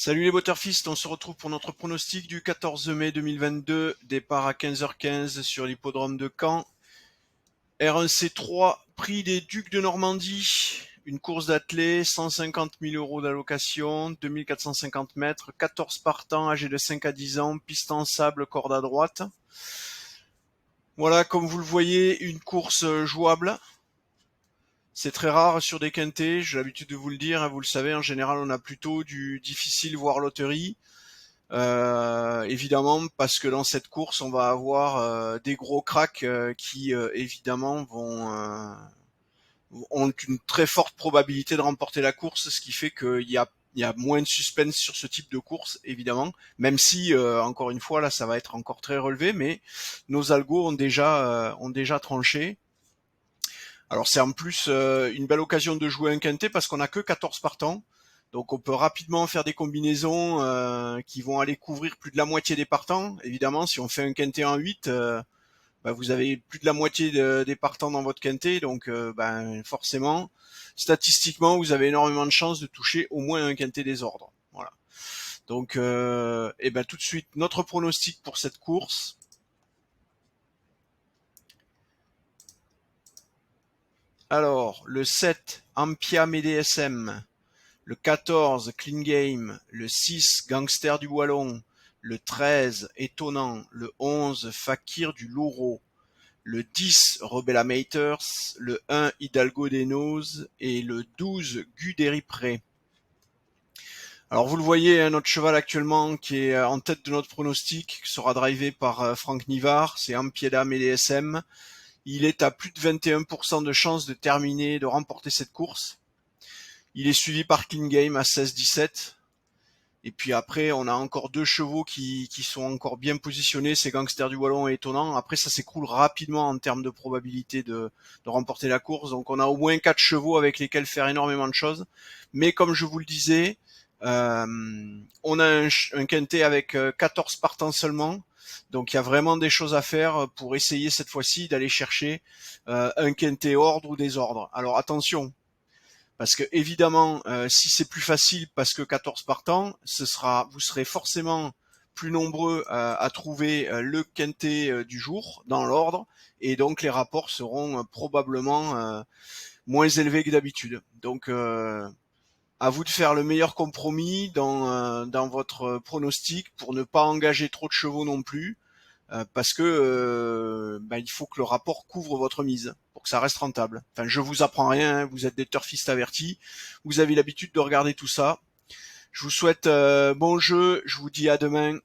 Salut les Waterfist, on se retrouve pour notre pronostic du 14 mai 2022, départ à 15h15 sur l'hippodrome de Caen. R1C3, prix des Ducs de Normandie, une course d'athlée, 150 000 euros d'allocation, 2450 mètres, 14 partants âgés de 5 à 10 ans, piste en sable, corde à droite. Voilà, comme vous le voyez, une course jouable. C'est très rare sur des quintés, j'ai l'habitude de vous le dire, hein, vous le savez, en général on a plutôt du difficile voire loterie. Évidemment parce que dans cette course on va avoir des gros cracks qui évidemment ont une très forte probabilité de remporter la course, ce qui fait qu'il y a moins de suspense sur ce type de course évidemment, même si encore une fois là ça va être encore très relevé, mais nos algos ont déjà tranché. Alors c'est en plus une belle occasion de jouer un quintet parce qu'on a que 14 partants. Donc on peut rapidement faire des combinaisons qui vont aller couvrir plus de la moitié des partants. Évidemment, si on fait un quintet en 8, vous avez plus de la moitié des partants dans votre quintet. Donc forcément, statistiquement, vous avez énormément de chances de toucher au moins un quintet des ordres. Voilà. Donc tout de suite, notre pronostic pour cette course. Alors, le 7, Ampia MDSM. Le 14, Clean Game, le 6, Gangster du Wallon, le 13, Étonnant, le 11, Fakir du Loro, le 10, Rebella Maters, le 1, Hidalgo des Noses et le 12, Pré. Alors vous le voyez, hein, notre cheval actuellement qui est en tête de notre pronostic sera drivé par Franck Nivard, c'est Ampieda MDSM. Il est à plus de 21% de chance de terminer, de remporter cette course. Il est suivi par Clean Game à 16-17. Et puis après, on a encore deux chevaux qui sont encore bien positionnés, c'est Gangster du Wallon et Étonnant. Après, ça s'écroule rapidement en termes de probabilité de remporter la course. Donc on a au moins quatre chevaux avec lesquels faire énormément de choses. Mais comme je vous le disais, on a un quintet avec 14 partants seulement. Donc il y a vraiment des choses à faire pour essayer cette fois-ci d'aller chercher un quintet ordre ou désordre. Alors attention, parce que évidemment, si c'est plus facile parce que 14 partants, vous serez forcément plus nombreux à trouver le quintet du jour dans l'ordre, et donc les rapports seront probablement moins élevés que d'habitude. Donc à vous de faire le meilleur compromis dans votre pronostic pour ne pas engager trop de chevaux non plus, parce que il faut que le rapport couvre votre mise pour que ça reste rentable. Enfin, je vous apprends rien, hein, vous êtes des turfistes avertis, vous avez l'habitude de regarder tout ça. Je vous souhaite bon jeu, je vous dis à demain.